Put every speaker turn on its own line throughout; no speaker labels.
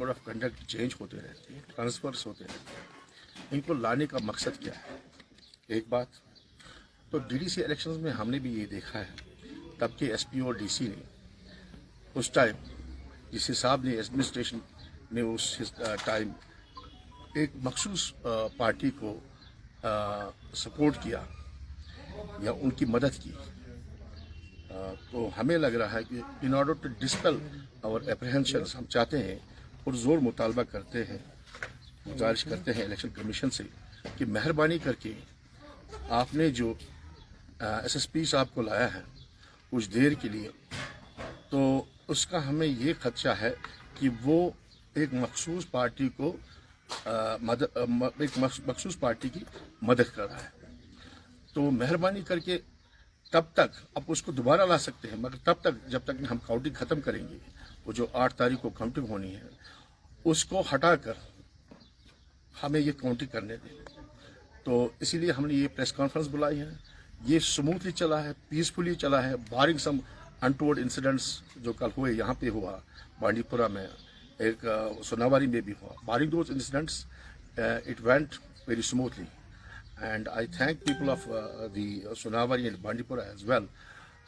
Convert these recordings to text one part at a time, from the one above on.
Code of conduct change होते रहते हैं, ट्रांसफर्स होते रहते हैं। इनको लाने का मकसद क्या है? एक बात तो डीडीसी इलेक्शंस में हमने भी ये देखा है, तब के एसपी और डीसी ने उस टाइम जिस हिसाब ने एडमिनिस्ट्रेशन ने उस टाइम एक मखसूस पार्टी को सपोर्ट किया या उनकी मदद की, तो हमें लग रहा है कि in order to dispel our apprehensions, हम चाहते हैं और ज़ोर मुतालबा करते हैं, गुजारिश करते हैं इलेक्शन कमीशन से कि मेहरबानी करके आपने जो एसएसपी साहब को लाया है कुछ देर के लिए, तो उसका हमें ये खदशा है कि वो एक मखसूस पार्टी को एक मखसूस पार्टी की मदद कर रहा है। तो मेहरबानी करके तब तक आप उसको दोबारा ला सकते हैं, मगर तब तक जब तक हम काउंटिंग ख़त्म करेंगे, वो जो 8 तारीख को काउंटिंग होनी है उसको हटाकर हमें ये काउंटिंग करने दें। तो इसीलिए हमने ये प्रेस कॉन्फ्रेंस बुलाई है। ये स्मूथली चला है, पीसफुली चला है, बारिंग सम अनटोल्ड इंसिडेंट्स जो कल हुए, यहाँ पे हुआ बांडीपुरा में, एक सोनावारी में भी हुआ, barring those incidents it went very smoothly and I thank people of the Sonavari and Bandipura as well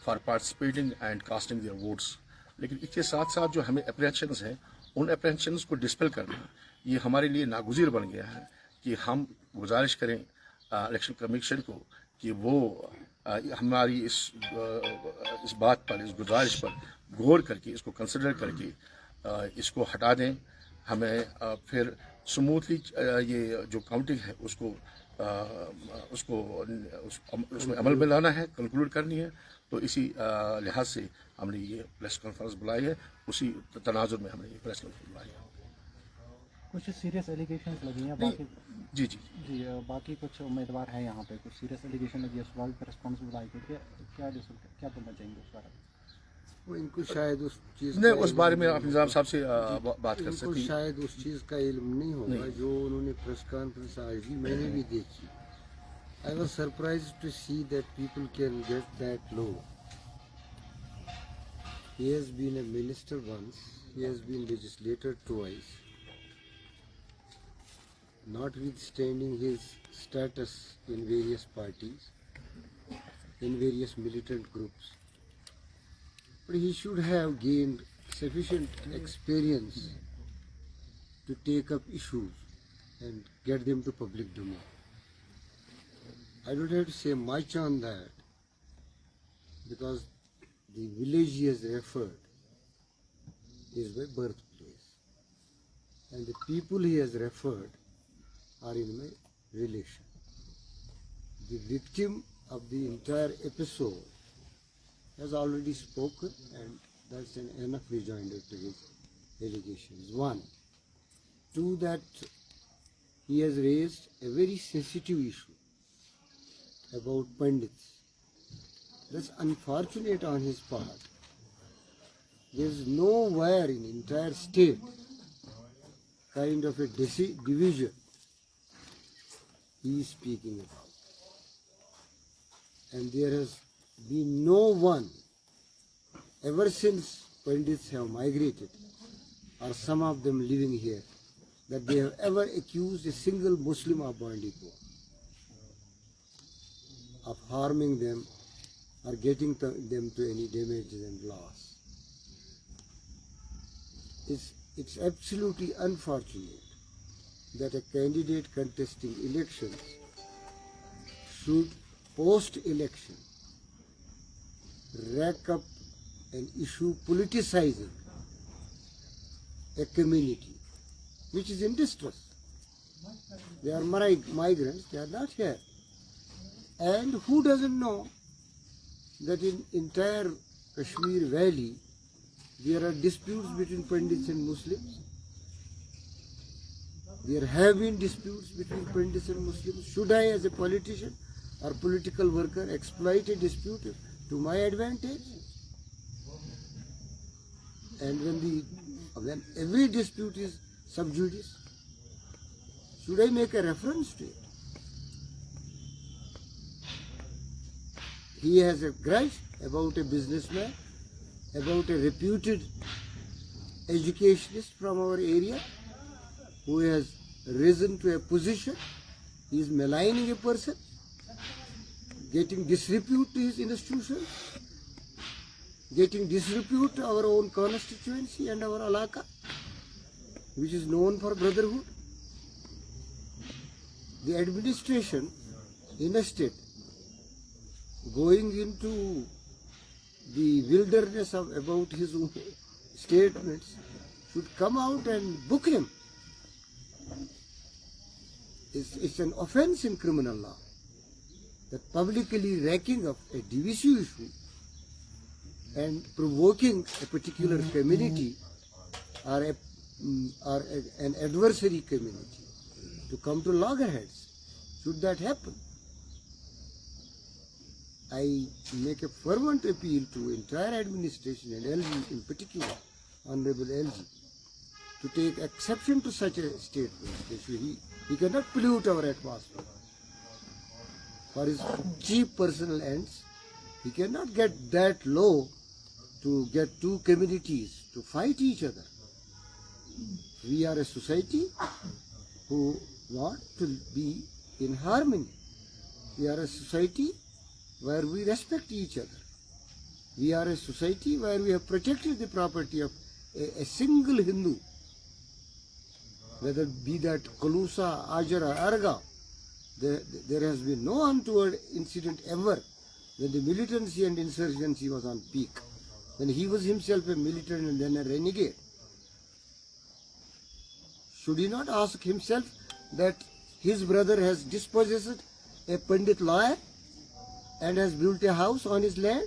for participating and casting their votes. लेकिन इसके साथ साथ जो हमें अप्रहेंशंस हैं, उन अप्रहेंशंस को डिस्पेल करना ये हमारे लिए नागुज़ीर बन गया है कि हम गुजारिश करें इलेक्शन कमीशन को कि वो हमारी इस बात पर, इस गुजारिश पर गौर करके, इसको कंसिडर करके इसको हटा दें। हमें फिर स्मूथली ये जो काउंटिंग है उसमें अमल में लाना है, कंक्लूड करनी है। तो इसी लिहाज से हमने ये प्रेस कॉन्फ्रेंस बुलाई है, उसी तनाजुर में हमने ये प्रेस कॉन्फ्रेंस बुलाई है।
कुछ सीरियस एलिगेशंस लगी हैं बाकी?
जी जी
जी, बाकी कुछ उम्मीदवार हैं यहाँ पे, कुछ सीरियस एलिगेशन लगी है, सवाल पर रिस्पॉन्स बुलाई के क्या बोलना चाहेंगे उस बारे में?
वो इनको शायद उस चीज़
नहीं, उस बारे में आप निज़ाम साहब से बात कर सकते हैं।
शायद उस चीज़ का इल्म नहीं होगा जो उन्होंने प्रेस कॉन्फ्रेंस आज भी मैंने भी देखी। I was surprise to see that people can get that low. He has been a minister once, he has been legislator twice, notwithstanding his status in various parties, in various militant groups. But he should have gained sufficient experience to take up issues and get them to public domain. I don't have to say much on that because the village he has referred is my birthplace and the people he has referred are in my relation. The victim of the entire episode has already spoken and that's an enough rejoinder to his allegations. One. Two, that he has raised a very sensitive issue about Pandits. That's unfortunate on his part. There is nowhere in entire state kind of a division he is speaking about. And there has been no one ever since Pandits have migrated, or some of them living here, that they have ever accused a single Muslim of Bandipur of harming them or getting them to any damages and loss. It's absolutely unfortunate that a candidate contesting elections should post-election rack up an issue politicizing a community which is in distress. They are migrants, they are not here. And who doesn't know that in entire Kashmir Valley there are disputes between Pandits and Muslims? There have been disputes between Pandits and Muslims. Should I, as a politician or political worker, exploit a dispute to my advantage? And when every dispute is sub judice, should I make a reference to it? He has a grudge about a businessman, about a reputed educationist from our area who has risen to a position. He is maligning a person, getting disrepute to his institution, getting disrepute to our own constituency and our alaka, which is known for brotherhood. The administration in a state going into the wilderness about his own statements should come out and book him. It's an offense in criminal law that publicly racking up a divisive issue and provoking a particular community or an adversary community to come to loggerheads. Should that happen, I make a fervent appeal to entire administration and LG in particular, Honorable LG, to take exception to such a statement. He cannot pollute our atmosphere for his cheap personal ends. He cannot get that low to get two communities to fight each other. We are a society who want to be in harmony. We are a society where we respect each other. We are a society where we have protected the property of a single Hindu, whether be that Kalusa, Ajar or Arga. There has been no untoward incident ever when the militancy and insurgency was on peak, when he was himself a militant and then a renegade. Should he not ask himself that his brother has dispossessed a Pandit lawyer and has built a house on his land?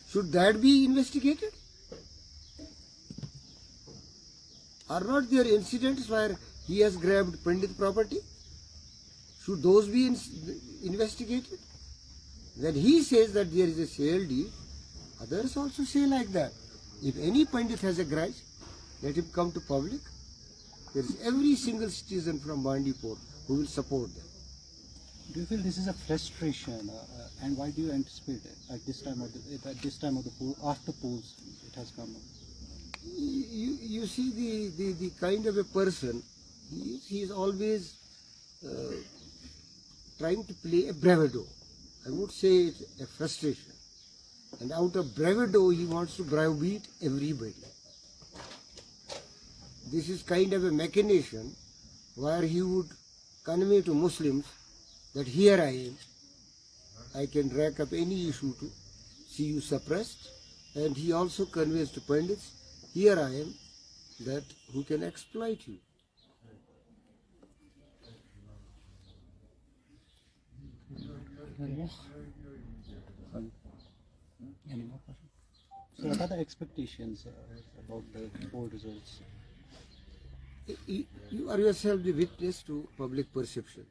Should that be investigated? Are not there incidents where he has grabbed Pandit property? Should those be investigated? When he says that there is a sale deed, others also say like that. If any Pandit has a grudge, let him come to public. There is every single citizen from Bandipur who will support them.
Do you feel this is a frustration, and why do you anticipate it at this time of the poll, after polls it has come up?
You see the kind of a person, he is always trying to play a bravado. I would say it's a frustration. And out of bravado, he wants to browbeat everybody. This is kind of a machination where he would convey to Muslims that here I am, I can rack up any issue to see you suppressed. And he also conveys to Pandits, here I am, that who can exploit you.
Any more questions? So what are the expectations about the poll results?
You are yourself the witness to public perceptions.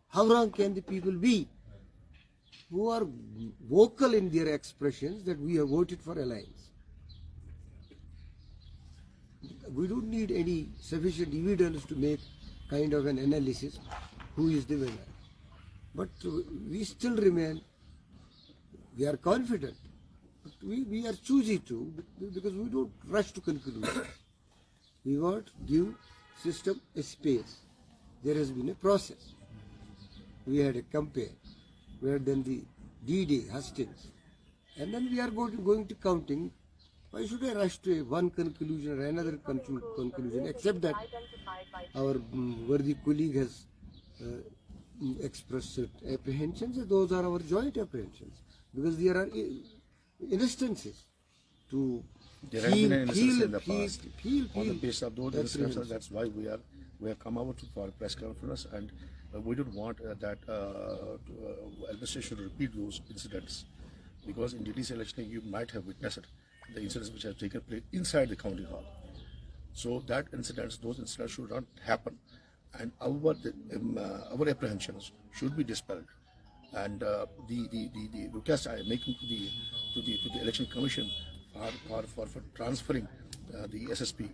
How wrong can the people be who are vocal in their expressions that we have voted for alliance? We don't need any sufficient evidence to make kind of an analysis who is the winner. But we still remain, we are confident, but we are choosy too, because we don't rush to conclusions. We want to give system a space. There has been a process. We had a campaign. We had done the D-Day, Hastings. And then we are going to counting. Why should I rush to one conclusion or another conclusion, except that our worthy colleague has expressed apprehensions, and those are our joint apprehensions. Because there are instances to
There have been instances in the past.
Feel,
on the basis of those instances, that's why we have come out for a press conference, and we don't want that administration to repeat those incidents, because in DTC election you might have witnessed the incidents which have taken place inside the county hall. So those incidents should not happen, and our apprehensions should be dispelled. And the request I am making to the election commission for transferring the SSP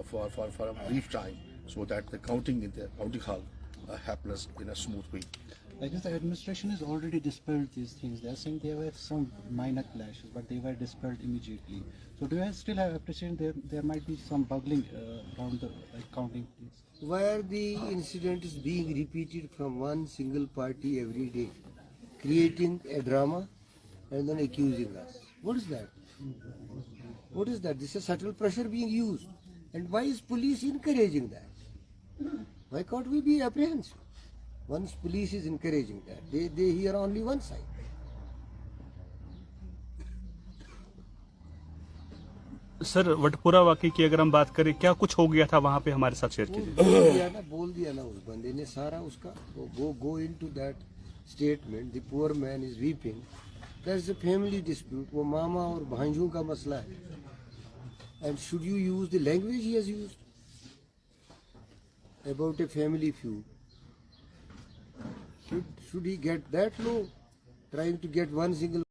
for a brief time, so that the counting in the county hall happens in a smooth way.
I guess the administration has already dispelled these things. They are saying there were some minor clashes, but they were dispelled immediately. So do you still have appreciation there might be some bugging around the counting place?
Where the incident is being repeated from one single party every day, creating a drama and then accusing us. What is that? What is that? This is subtle pressure being used. And why is police encouraging that? Why can't we be apprehensive? Once police is encouraging that, they hear only one side.
Sir वटपुरा वाकई की अगर हम बात करें, क्या कुछ हो गया था वहाँ पे, हमारे साथ शेयर कीजिए।
बोल दिया ना उस बंदे ने सारा उसका। go into that statement. The poor man is weeping. There's a family dispute. वो मामा और भांजों का मसला है. And should you use the language he has used about a family feud? Should he get that low, trying to get one single